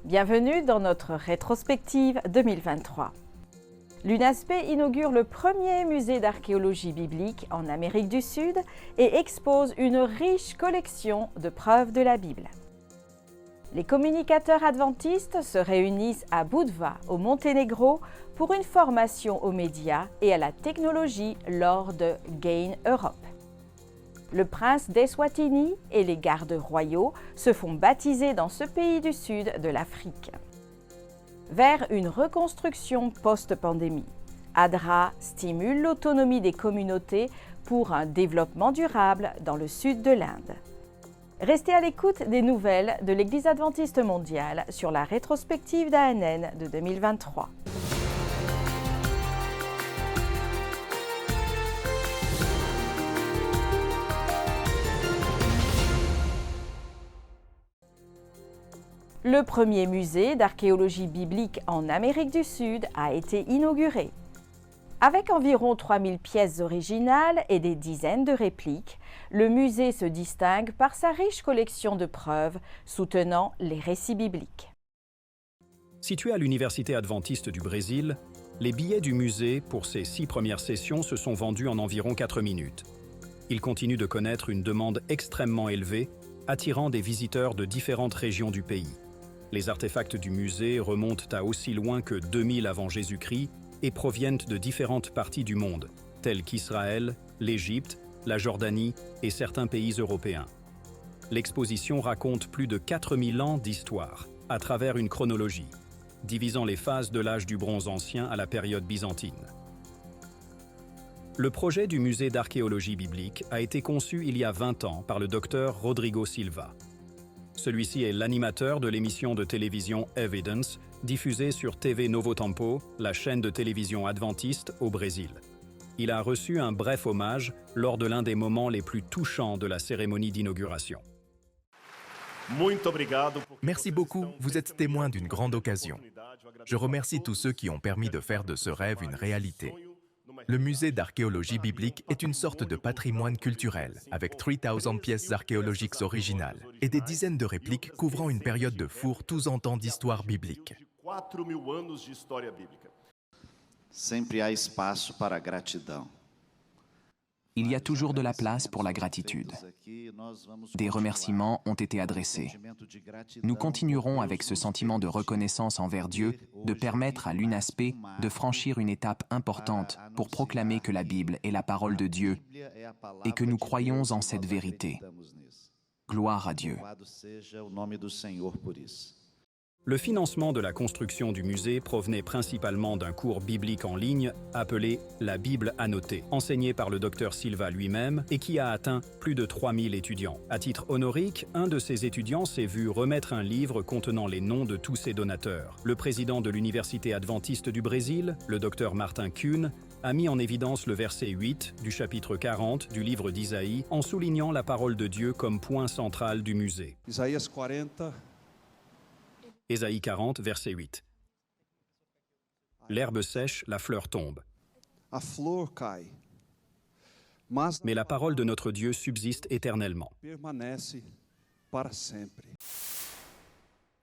Bienvenue dans notre rétrospective 2023. L'UNASP inaugure le premier musée d'archéologie biblique en Amérique du Sud et expose une riche collection de preuves de la Bible. Les communicateurs adventistes se réunissent à Budva, au Monténégro, pour une formation aux médias et à la technologie lors de Gain Europe. Le prince d'Eswatini et les gardes royaux se font baptiser dans ce pays du sud de l'Afrique. Vers une reconstruction post-pandémie, ADRA stimule l'autonomie des communautés pour un développement durable dans le sud de l'Inde. Restez à l'écoute des nouvelles de l'Église adventiste mondiale sur la rétrospective d'ANN de 2023. Le premier musée d'archéologie biblique en Amérique du Sud a été inauguré. Avec environ 3000 pièces originales et des dizaines de répliques, le musée se distingue par sa riche collection de preuves soutenant les récits bibliques. Situé à l'Université adventiste du Brésil, les billets du musée pour ses 6 premières sessions se sont vendus en environ 4 minutes. Il continue de connaître une demande extrêmement élevée, attirant des visiteurs de différentes régions du pays. Les artefacts du musée remontent à aussi loin que 2000 avant Jésus-Christ et proviennent de différentes parties du monde, telles qu'Israël, l'Égypte, la Jordanie et certains pays européens. L'exposition raconte plus de 4000 ans d'histoire, à travers une chronologie, divisant les phases de l'âge du bronze ancien à la période byzantine. Le projet du musée d'archéologie biblique a été conçu il y a 20 ans par le docteur Rodrigo Silva. Celui-ci est l'animateur de l'émission de télévision Evidence, diffusée sur TV Novo Tempo, la chaîne de télévision adventiste au Brésil. Il a reçu un bref hommage lors de l'un des moments les plus touchants de la cérémonie d'inauguration. Merci beaucoup, vous êtes témoin d'une grande occasion. Je remercie tous ceux qui ont permis de faire de ce rêve une réalité. Le musée d'archéologie biblique est une sorte de patrimoine culturel, avec 3000 pièces archéologiques originales et des dizaines de répliques couvrant une période de fourre-tous en temps d'histoire biblique. Sempre há espaço para a gratidão. Il y a toujours de la place pour la gratitude. Des remerciements ont été adressés. Nous continuerons avec ce sentiment de reconnaissance envers Dieu de permettre à l'UNASP de franchir une étape importante pour proclamer que la Bible est la parole de Dieu et que nous croyons en cette vérité. Gloire à Dieu. Le financement de la construction du musée provenait principalement d'un cours biblique en ligne appelé « La Bible annotée », enseigné par le docteur Silva lui-même et qui a atteint plus de 3000 étudiants. À titre honorique, un de ces étudiants s'est vu remettre un livre contenant les noms de tous ses donateurs. Le président de l'Université adventiste du Brésil, le docteur Martin Kuhn, a mis en évidence le verset 8 du chapitre 40 du livre d'Isaïe en soulignant la parole de Dieu comme point central du musée. Ésaïe 40, verset 8. L'herbe sèche, la fleur tombe. Mais la parole de notre Dieu subsiste éternellement.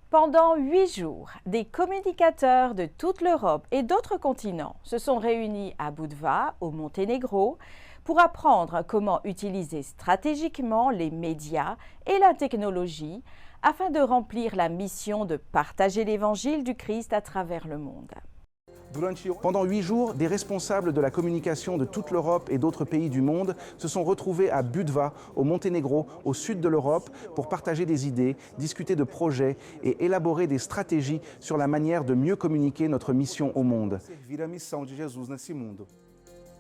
Pendant 8 jours, des communicateurs de toute l'Europe et d'autres continents se sont réunis à Budva, au Monténégro, pour apprendre comment utiliser stratégiquement les médias et la technologie afin de remplir la mission de partager l'évangile du Christ à travers le monde. Pendant 8 jours, des responsables de la communication de toute l'Europe et d'autres pays du monde se sont retrouvés à Budva, au Monténégro, au sud de l'Europe, pour partager des idées, discuter de projets et élaborer des stratégies sur la manière de mieux communiquer notre mission au monde.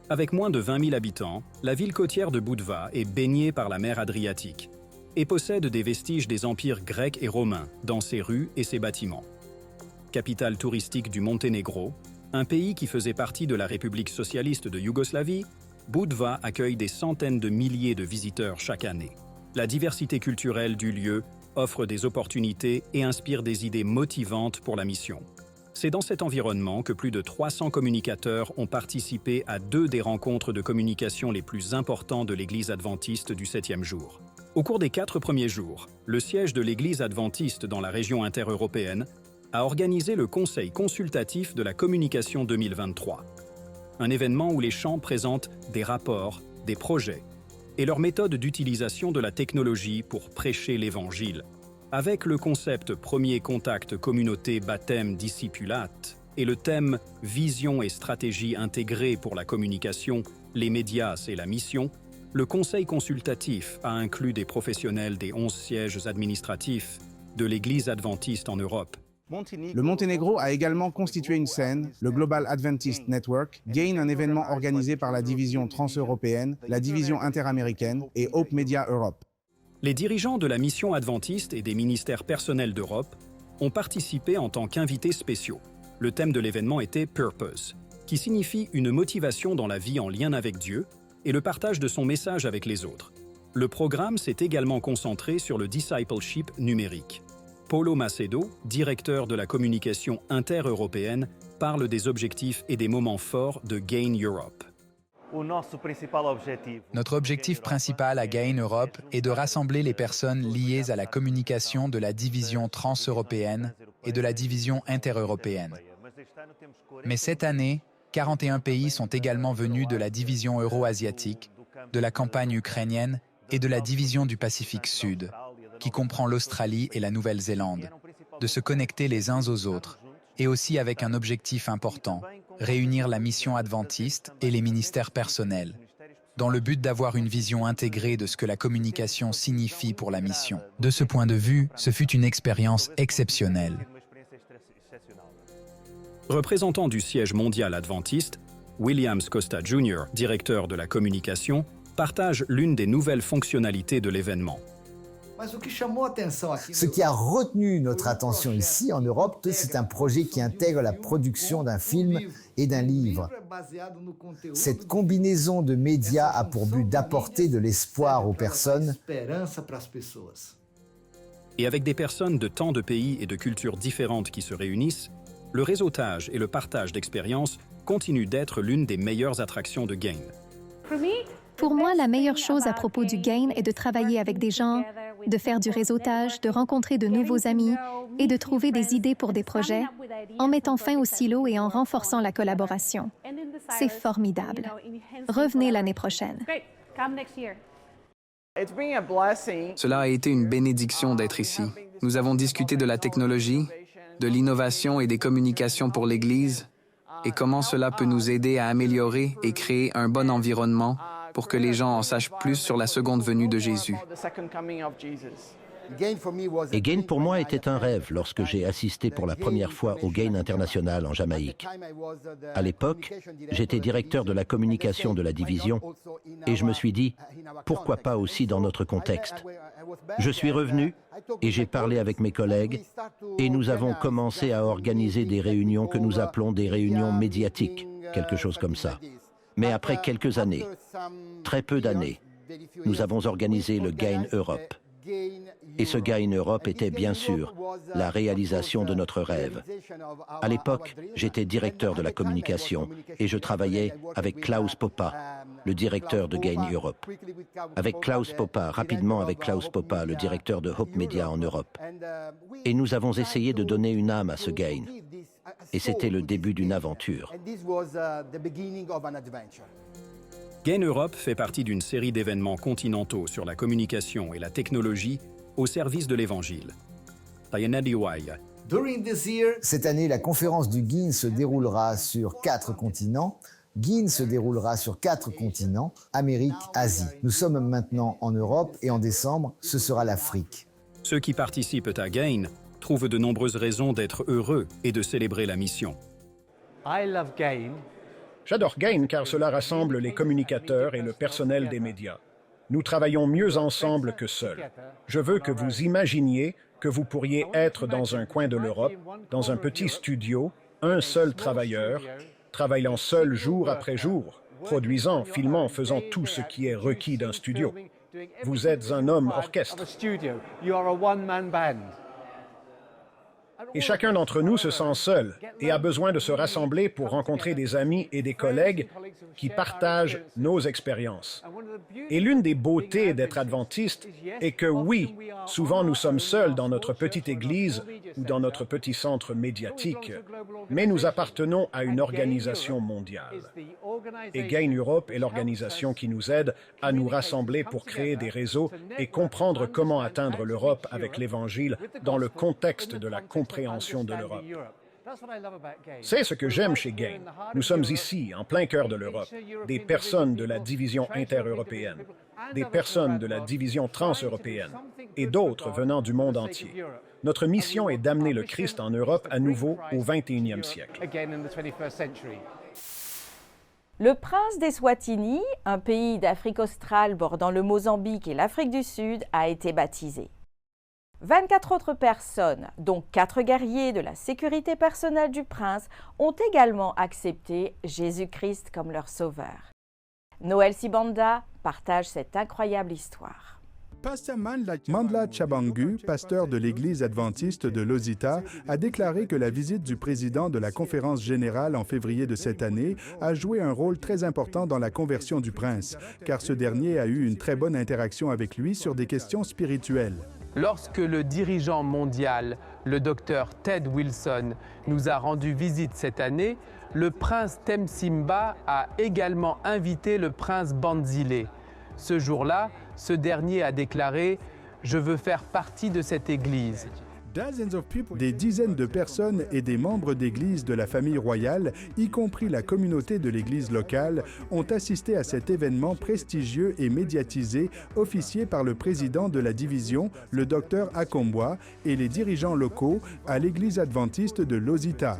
Avec moins de 20 000 habitants, la ville côtière de Budva est baignée par la mer Adriatique et possède des vestiges des empires grecs et romains dans ses rues et ses bâtiments. Capitale touristique du Monténégro, un pays qui faisait partie de la République socialiste de Yougoslavie, Budva accueille des centaines de milliers de visiteurs chaque année. La diversité culturelle du lieu offre des opportunités et inspire des idées motivantes pour la mission. C'est dans cet environnement que plus de 300 communicateurs ont participé à 2 des rencontres de communication les plus importantes de l'Église adventiste du 7e jour. Au cours des 4 premiers jours, le siège de l'Église adventiste dans la région intereuropéenne a organisé le Conseil consultatif de la communication 2023. Un événement où les champs présentent des rapports, des projets et leurs méthodes d'utilisation de la technologie pour prêcher l'Évangile. Avec le concept Premier contact communauté baptême discipulate et le thème Vision et stratégie intégrée pour la communication, les médias et la mission, le Conseil consultatif a inclus des professionnels des 11 sièges administratifs de l'Église adventiste en Europe. Le Monténégro a également constitué une scène, le Global Adventist Network, GAIN, un événement organisé par la division transeuropéenne, la division interaméricaine et Hope Media Europe. Les dirigeants de la mission adventiste et des ministères personnels d'Europe ont participé en tant qu'invités spéciaux. Le thème de l'événement était « Purpose », qui signifie une motivation dans la vie en lien avec Dieu et le partage de son message avec les autres. Le programme s'est également concentré sur le discipleship numérique. Paulo Macedo, directeur de la communication inter-européenne, parle des objectifs et des moments forts de GAIN Europe. Notre objectif principal à GAIN Europe est de rassembler les personnes liées à la communication de la division transeuropéenne et de la division intereuropéenne. Mais cette année, 41 pays sont également venus de la division euro-asiatique, de la campagne ukrainienne et de la division du Pacifique Sud, qui comprend l'Australie et la Nouvelle-Zélande, de se connecter les uns aux autres, et aussi avec un objectif important, réunir la mission adventiste et les ministères personnels, dans le but d'avoir une vision intégrée de ce que la communication signifie pour la mission. De ce point de vue, ce fut une expérience exceptionnelle. Représentant du siège mondial adventiste, Williams Costa Jr., directeur de la communication, partage l'une des nouvelles fonctionnalités de l'événement. Ce qui a retenu notre attention ici en Europe, c'est un projet qui intègre la production d'un film et d'un livre. Cette combinaison de médias a pour but d'apporter de l'espoir aux personnes. Et avec des personnes de tant de pays et de cultures différentes qui se réunissent, le réseautage et le partage d'expériences continuent d'être l'une des meilleures attractions de GAIN. Pour moi, la meilleure chose à propos du GAIN est de travailler avec des gens, de faire du réseautage, de rencontrer de nouveaux amis et de trouver des idées pour des projets, en mettant fin aux silos et en renforçant la collaboration. C'est formidable. Revenez l'année prochaine. Cela a été une bénédiction d'être ici. Nous avons discuté de la technologie, de l'innovation et des communications pour l'Église et comment cela peut nous aider à améliorer et créer un bon environnement pour que les gens en sachent plus sur la seconde venue de Jésus. Et GAIN pour moi était un rêve lorsque j'ai assisté pour la première fois au GAIN international en Jamaïque. À l'époque, j'étais directeur de la communication de la division et je me suis dit, pourquoi pas aussi dans notre contexte? Je suis revenu et j'ai parlé avec mes collègues et nous avons commencé à organiser des réunions que nous appelons des réunions médiatiques, quelque chose comme ça. Mais après quelques années, très peu d'années, nous avons organisé le GAIN Europe. Et ce GAIN Europe était bien sûr la réalisation de notre rêve. À l'époque, j'étais directeur de la communication et je travaillais avec Klaus Popa, le directeur de GAIN Europe. Avec Klaus Popa, rapidement avec Klaus Popa, le directeur de Hope Media en Europe. Et nous avons essayé de donner une âme à ce GAIN. Et c'était le début d'une aventure. GAIN Europe fait partie d'une série d'événements continentaux sur la communication et la technologie au service de l'Évangile. Cette année, la conférence du GAIN se déroulera sur 4 continents. GAIN se déroulera sur 4 continents, Amérique, Asie. Nous sommes maintenant en Europe et en décembre, ce sera l'Afrique. Ceux qui participent à GAIN trouvent de nombreuses raisons d'être heureux et de célébrer la mission. J'adore GAIN car cela rassemble les communicateurs et le personnel des médias. Nous travaillons mieux ensemble que seuls. Je veux que vous imaginiez que vous pourriez être dans un coin de l'Europe, dans un petit studio, un seul travailleur, travaillant seul jour après jour, produisant, filmant, faisant tout ce qui est requis d'un studio. Vous êtes un homme orchestre. Et chacun d'entre nous se sent seul et a besoin de se rassembler pour rencontrer des amis et des collègues qui partagent nos expériences. Et l'une des beautés d'être adventiste est que oui, souvent nous sommes seuls dans notre petite église ou dans notre petit centre médiatique, mais nous appartenons à une organisation mondiale. Et Gain Europe est l'organisation qui nous aide à nous rassembler pour créer des réseaux et comprendre comment atteindre l'Europe avec l'Évangile dans le contexte de la compréhension de l'Europe. C'est ce que j'aime chez Gain. Nous sommes ici, en plein cœur de l'Europe, des personnes de la division intereuropéenne, des personnes de la division transeuropéenne et d'autres venant du monde entier. Notre mission est d'amener le Christ en Europe à nouveau au 21e siècle. Le prince d'Eswatini, un pays d'Afrique australe bordant le Mozambique et l'Afrique du Sud, a été baptisé. 24 autres personnes, dont 4 guerriers de la sécurité personnelle du prince, ont également accepté Jésus-Christ comme leur sauveur. Noël Sibanda partage cette incroyable histoire. Mandla Chabangu, pasteur de l'Église adventiste de Lozita, a déclaré que la visite du président de la conférence générale en février de cette année a joué un rôle très important dans la conversion du prince, car ce dernier a eu une très bonne interaction avec lui sur des questions spirituelles. Lorsque le dirigeant mondial, le docteur Ted Wilson, nous a rendu visite cette année, le prince Temsimba a également invité le prince Banzile. Ce jour-là, ce dernier a déclaré « Je veux faire partie de cette église ». Des dizaines de personnes et des membres d'église de la famille royale, y compris la communauté de l'église locale, ont assisté à cet événement prestigieux et médiatisé, officié par le président de la division, le docteur Akombwa, et les dirigeants locaux à l'église adventiste de Lozita.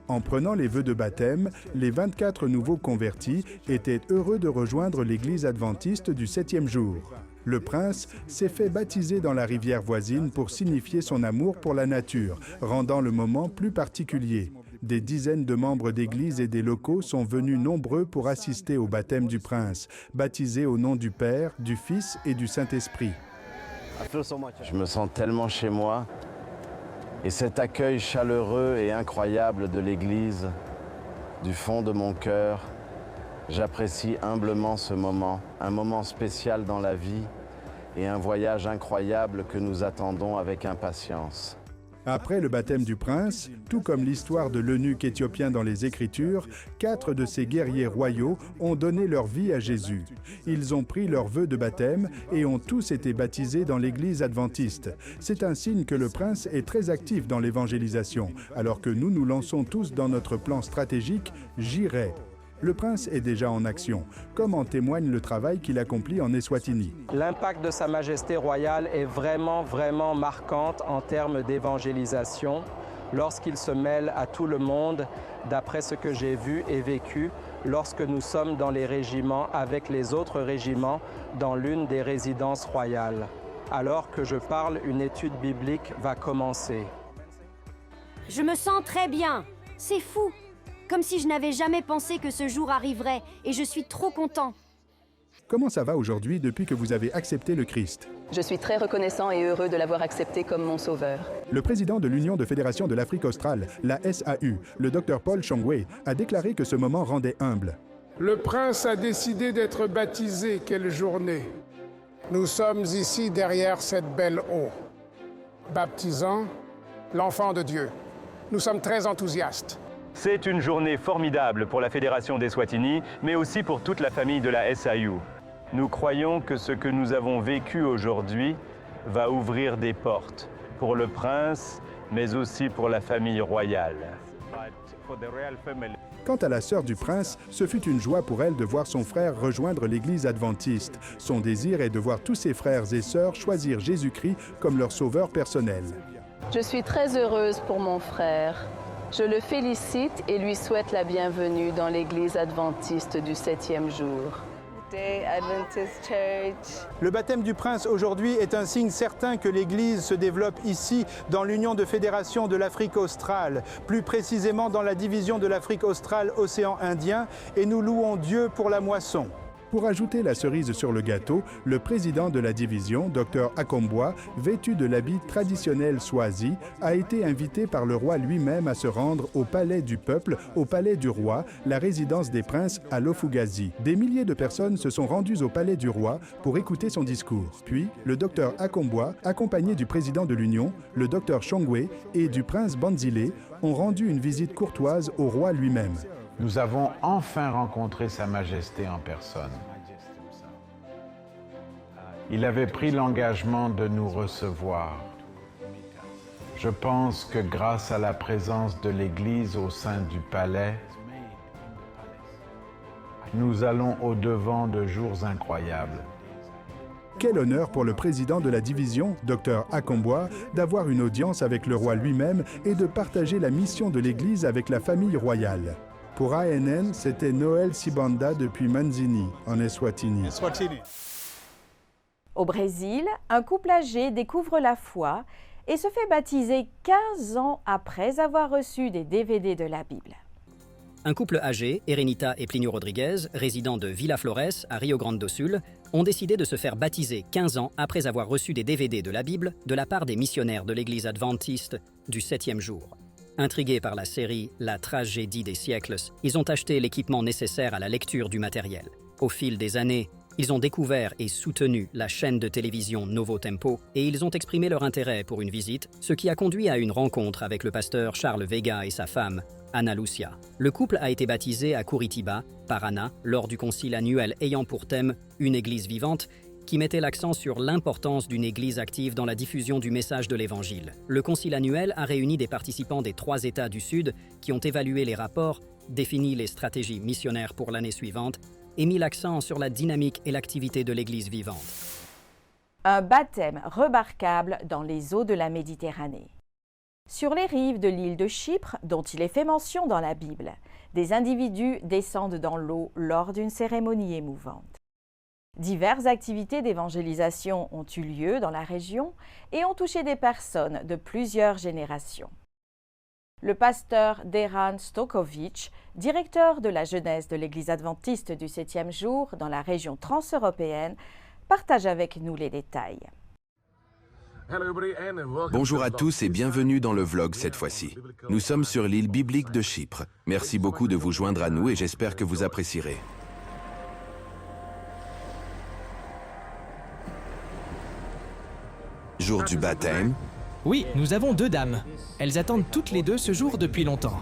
En prenant les vœux de baptême, les 24 nouveaux convertis étaient heureux de rejoindre l'église adventiste du 7e jour. Le prince s'est fait baptiser dans la rivière voisine pour signifier son amour pour la nature, rendant le moment plus particulier. Des dizaines de membres d'église et des locaux sont venus nombreux pour assister au baptême du prince, baptisé au nom du Père, du Fils et du Saint-Esprit. Je me sens tellement chez moi. Et cet accueil chaleureux et incroyable de l'Église, du fond de mon cœur, j'apprécie humblement ce moment, un moment spécial dans la vie et un voyage incroyable que nous attendons avec impatience. Après le baptême du prince, tout comme l'histoire de l'eunuque éthiopien dans les Écritures, 4 de ces guerriers royaux ont donné leur vie à Jésus. Ils ont pris leur vœu de baptême et ont tous été baptisés dans l'Église adventiste. C'est un signe que le prince est très actif dans l'évangélisation, alors que nous nous lançons tous dans notre plan stratégique « J'irai ». Le prince est déjà en action, comme en témoigne le travail qu'il accomplit en Eswatini. L'impact de Sa Majesté royale est vraiment marquant en termes d'évangélisation lorsqu'il se mêle à tout le monde, d'après ce que j'ai vu et vécu, lorsque nous sommes dans les régiments avec les autres régiments dans l'une des résidences royales. Alors que je parle, une étude biblique va commencer. Je me sens très bien, c'est fou. Comme si je n'avais jamais pensé que ce jour arriverait, et je suis trop content. Comment ça va aujourd'hui depuis que vous avez accepté le Christ? Je suis très reconnaissant et heureux de l'avoir accepté comme mon sauveur. Le président de l'Union de fédération de l'Afrique australe, la SAU, le Dr Paul Chongwe, a déclaré que ce moment rendait humble. Le prince a décidé d'être baptisé, quelle journée! Nous sommes ici derrière cette belle eau, baptisant l'enfant de Dieu. Nous sommes très enthousiastes. C'est une journée formidable pour la Fédération d'Eswatini, mais aussi pour toute la famille de la SAU. Nous croyons que ce que nous avons vécu aujourd'hui va ouvrir des portes pour le prince, mais aussi pour la famille royale. Quant à la sœur du prince, ce fut une joie pour elle de voir son frère rejoindre l'Église adventiste. Son désir est de voir tous ses frères et sœurs choisir Jésus-Christ comme leur sauveur personnel. Je suis très heureuse pour mon frère. Je le félicite et lui souhaite la bienvenue dans l'Église adventiste du 7e jour. Le baptême du prince aujourd'hui est un signe certain que l'Église se développe ici dans l'Union de fédération de l'Afrique australe, plus précisément dans la division de l'Afrique australe Océan Indien, et nous louons Dieu pour la moisson. Pour ajouter la cerise sur le gâteau, le président de la division, Dr Akombwa, vêtu de l'habit traditionnel Swazi, a été invité par le roi lui-même à se rendre au palais du peuple, au palais du roi, la résidence des princes à Lofugazi. Des milliers de personnes se sont rendues au palais du roi pour écouter son discours. Puis, le Dr Akombwa, accompagné du président de l'Union, le Dr Shongwe et du prince Banzile, ont rendu une visite courtoise au roi lui-même. Nous avons enfin rencontré Sa Majesté en personne. Il avait pris l'engagement de nous recevoir. Je pense que grâce à la présence de l'Église au sein du palais, nous allons au-devant de jours incroyables. Quel honneur pour le président de la division, Dr Akombwa, d'avoir une audience avec le roi lui-même et de partager la mission de l'Église avec la famille royale. Pour ANN, c'était Noël Sibanda depuis Manzini, en Eswatini. Au Brésil, un couple âgé découvre la foi et se fait baptiser 15 ans après avoir reçu des DVD de la Bible. Un couple âgé, Erenita et Plinio Rodriguez, résidents de Villa Flores, à Rio Grande do Sul, ont décidé de se faire baptiser 15 ans après avoir reçu des DVD de la Bible de la part des missionnaires de l'Église adventiste du 7e jour. Intrigués par la série La tragédie des siècles, ils ont acheté l'équipement nécessaire à la lecture du matériel. Au fil des années, ils ont découvert et soutenu la chaîne de télévision Novo Tempo et ils ont exprimé leur intérêt pour une visite, ce qui a conduit à une rencontre avec le pasteur Charles Vega et sa femme, Ana Lucia. Le couple a été baptisé à Curitiba, Paraná, lors du concile annuel ayant pour thème « Une Église vivante », qui mettait l'accent sur l'importance d'une Église active dans la diffusion du message de l'Évangile. Le concile annuel a réuni des participants des 3 États du Sud qui ont évalué les rapports, défini les stratégies missionnaires pour l'année suivante et mis l'accent sur la dynamique et l'activité de l'Église vivante. Un baptême remarquable dans les eaux de la Méditerranée. Sur les rives de l'île de Chypre, dont il est fait mention dans la Bible, des individus descendent dans l'eau lors d'une cérémonie émouvante. Diverses activités d'évangélisation ont eu lieu dans la région et ont touché des personnes de plusieurs générations. Le pasteur Deran Stokovic, directeur de la jeunesse de l'Église adventiste du 7e jour dans la région transeuropéenne, partage avec nous les détails. Bonjour à tous et bienvenue dans le vlog cette fois-ci. Nous sommes sur l'île biblique de Chypre. Merci beaucoup de vous joindre à nous et j'espère que vous apprécierez. Jour du baptême. Oui, nous avons 2 dames. Elles attendent toutes les 2 ce jour depuis longtemps.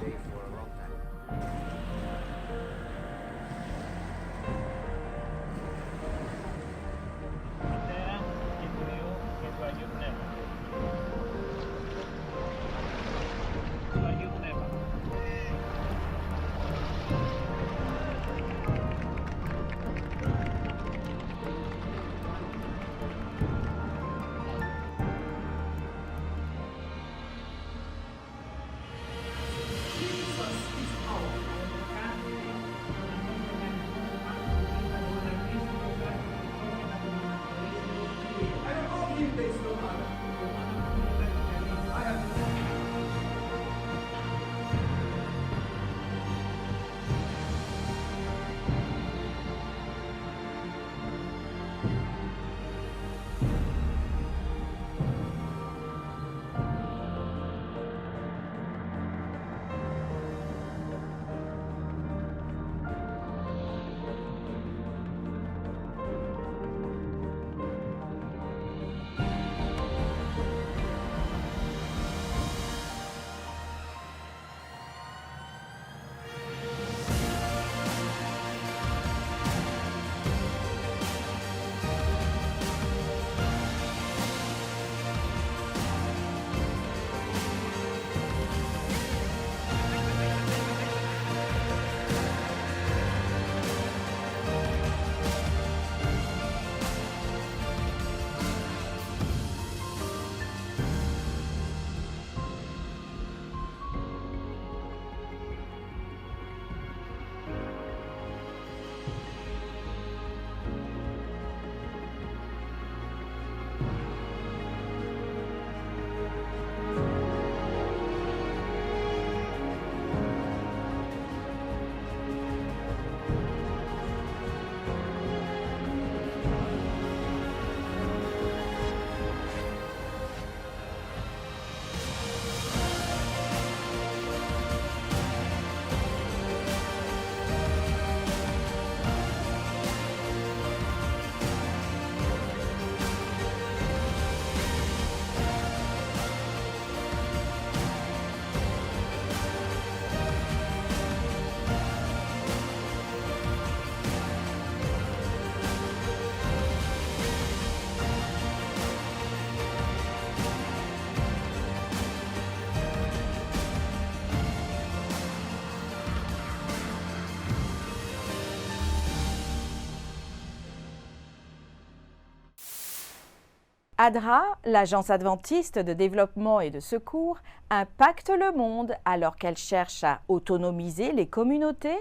ADRA, l'Agence adventiste de développement et de secours, impacte le monde alors qu'elle cherche à autonomiser les communautés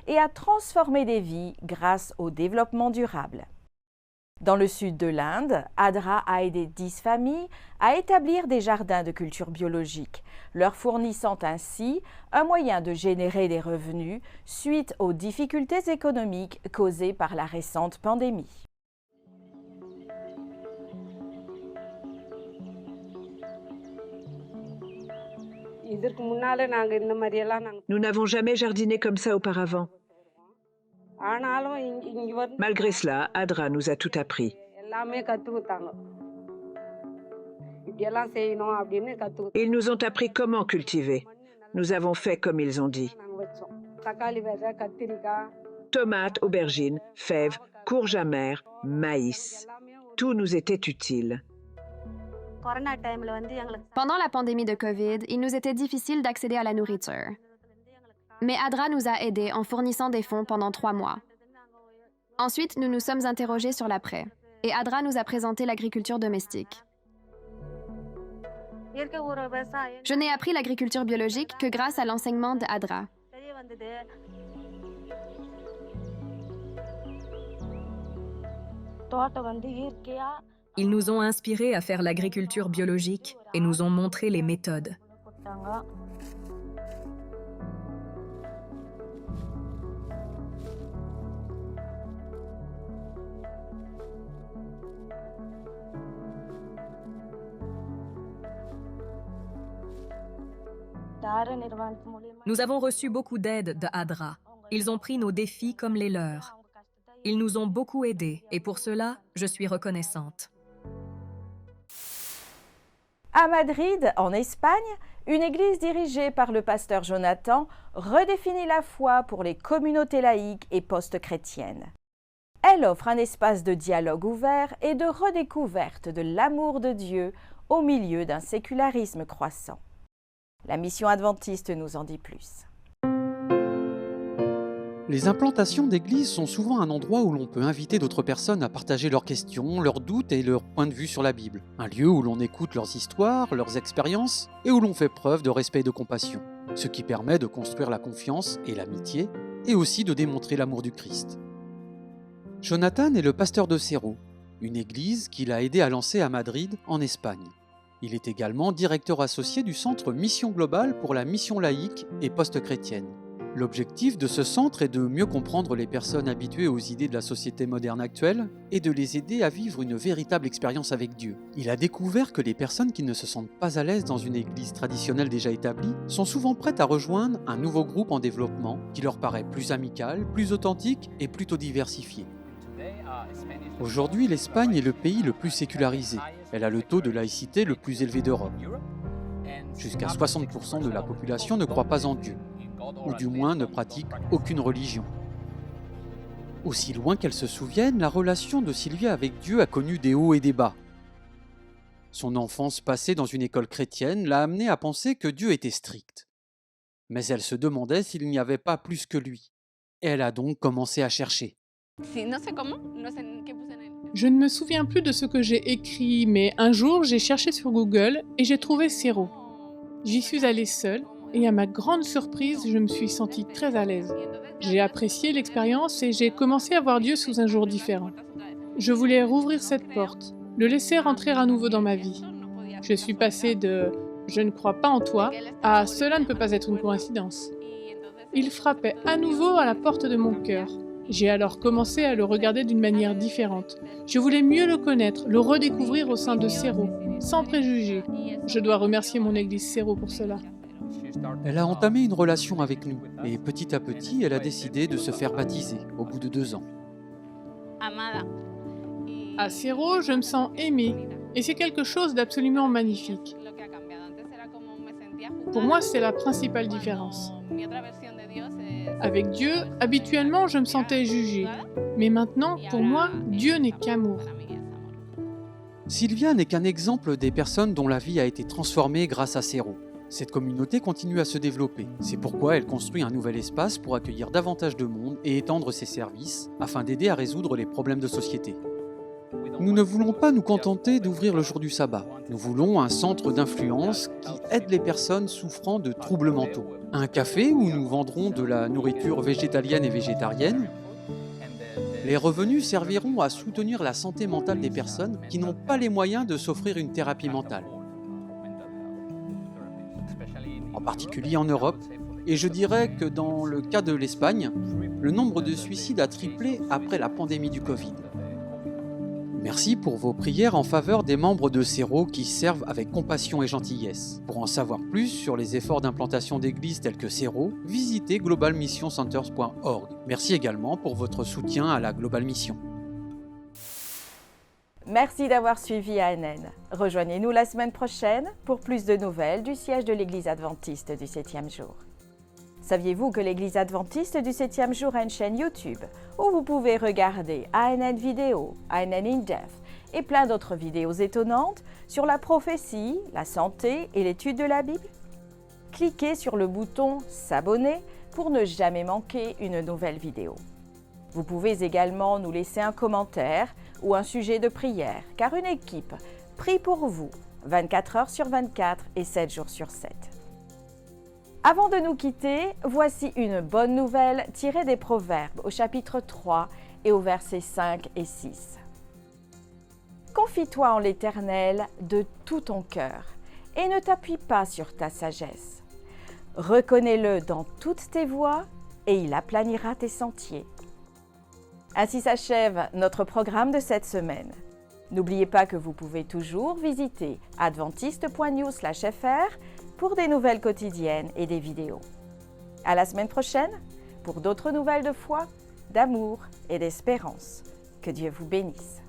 et à transformer des vies grâce au développement durable. Dans le sud de l'Inde, ADRA a aidé 10 familles à établir des jardins de culture biologique, leur fournissant ainsi un moyen de générer des revenus suite aux difficultés économiques causées par la récente pandémie. Nous n'avons jamais jardiné comme ça auparavant. Malgré cela, ADRA nous a tout appris. Ils nous ont appris comment cultiver. Nous avons fait comme ils ont dit. Tomates, aubergines, fèves, courges amères, maïs. Tout nous était utile. Pendant la pandémie de COVID, il nous était difficile d'accéder à la nourriture. Mais ADRA nous a aidés en fournissant des fonds pendant 3 mois. Ensuite, nous nous sommes interrogés sur l'après, et ADRA nous a présenté l'agriculture domestique. Je n'ai appris l'agriculture biologique que grâce à l'enseignement de ADRA. Ils nous ont inspirés à faire l'agriculture biologique et nous ont montré les méthodes. Nous avons reçu beaucoup d'aide de ADRA. Ils ont pris nos défis comme les leurs. Ils nous ont beaucoup aidés et pour cela, je suis reconnaissante. À Madrid, en Espagne, une église dirigée par le pasteur Jonathan redéfinit la foi pour les communautés laïques et post-chrétiennes. Elle offre un espace de dialogue ouvert et de redécouverte de l'amour de Dieu au milieu d'un sécularisme croissant. La mission adventiste nous en dit plus. Les implantations d'églises sont souvent un endroit où l'on peut inviter d'autres personnes à partager leurs questions, leurs doutes et leurs points de vue sur la Bible. Un lieu où l'on écoute leurs histoires, leurs expériences et où l'on fait preuve de respect et de compassion. Ce qui permet de construire la confiance et l'amitié et aussi de démontrer l'amour du Christ. Jonathan est le pasteur de Cerro, une église qu'il a aidé à lancer à Madrid, en Espagne. Il est également directeur associé du centre Mission Globale pour la mission laïque et post-chrétienne. L'objectif de ce centre est de mieux comprendre les personnes habituées aux idées de la société moderne actuelle et de les aider à vivre une véritable expérience avec Dieu. Il a découvert que les personnes qui ne se sentent pas à l'aise dans une église traditionnelle déjà établie sont souvent prêtes à rejoindre un nouveau groupe en développement qui leur paraît plus amical, plus authentique et plutôt diversifié. Aujourd'hui, l'Espagne est le pays le plus sécularisé. Elle a le taux de laïcité le plus élevé d'Europe. Jusqu'à 60% de la population ne croit pas en Dieu, ou du moins ne pratique aucune religion. Aussi loin qu'elle se souvienne, la relation de Sylvia avec Dieu a connu des hauts et des bas. Son enfance passée dans une école chrétienne l'a amenée à penser que Dieu était strict. Mais elle se demandait s'il n'y avait pas plus que lui. Et elle a donc commencé à chercher. Je ne me souviens plus de ce que j'ai écrit, mais un jour, j'ai cherché sur Google et j'ai trouvé Cerro. J'y suis allée seule et à ma grande surprise, je me suis sentie très à l'aise. J'ai apprécié l'expérience et j'ai commencé à voir Dieu sous un jour différent. Je voulais rouvrir cette porte, le laisser rentrer à nouveau dans ma vie. Je suis passée de « je ne crois pas en toi » à « cela ne peut pas être une coïncidence ». Il frappait à nouveau à la porte de mon cœur. J'ai alors commencé à le regarder d'une manière différente. Je voulais mieux le connaître, le redécouvrir au sein de Cerro, sans préjugés. Je dois remercier mon église Cerro pour cela. Elle a entamé une relation avec nous et petit à petit, elle a décidé de se faire baptiser au bout de 2 ans. À Cerro, je me sens aimée et c'est quelque chose d'absolument magnifique. Pour moi, c'est la principale différence. Avec Dieu, habituellement, je me sentais jugée. Mais maintenant, pour moi, Dieu n'est qu'amour. Sylvia n'est qu'un exemple des personnes dont la vie a été transformée grâce à Cerro. Cette communauté continue à se développer. C'est pourquoi elle construit un nouvel espace pour accueillir davantage de monde et étendre ses services afin d'aider à résoudre les problèmes de société. Nous ne voulons pas nous contenter d'ouvrir le jour du sabbat. Nous voulons un centre d'influence qui aide les personnes souffrant de troubles mentaux. Un café où nous vendrons de la nourriture végétalienne et végétarienne. Les revenus serviront à soutenir la santé mentale des personnes qui n'ont pas les moyens de s'offrir une thérapie mentale. En particulier en Europe, et je dirais que dans le cas de l'Espagne, le nombre de suicides a triplé après la pandémie du Covid. Merci pour vos prières en faveur des membres de CERO qui servent avec compassion et gentillesse. Pour en savoir plus sur les efforts d'implantation d'églises telles que CERO, visitez globalmissioncenters.org. Merci également pour votre soutien à la Global Mission. Merci d'avoir suivi ANN. Rejoignez-nous la semaine prochaine pour plus de nouvelles du siège de l'Église adventiste du 7e jour. Saviez-vous que l'Église adventiste du 7e jour a une chaîne YouTube où vous pouvez regarder ANN Vidéo, ANN In-Depth et plein d'autres vidéos étonnantes sur la prophétie, la santé et l'étude de la Bible? Cliquez sur le bouton « S'abonner » pour ne jamais manquer une nouvelle vidéo. Vous pouvez également nous laisser un commentaire ou un sujet de prière, car une équipe prie pour vous 24 heures sur 24 et 7 jours sur 7. Avant de nous quitter, voici une bonne nouvelle tirée des Proverbes au chapitre 3 et au versets 5 et 6. Confie-toi en l'Éternel de tout ton cœur et ne t'appuie pas sur ta sagesse. Reconnais-le dans toutes tes voies et il aplanira tes sentiers. Ainsi s'achève notre programme de cette semaine. N'oubliez pas que vous pouvez toujours visiter adventiste.news/fr pour des nouvelles quotidiennes et des vidéos. À la semaine prochaine pour d'autres nouvelles de foi, d'amour et d'espérance. Que Dieu vous bénisse.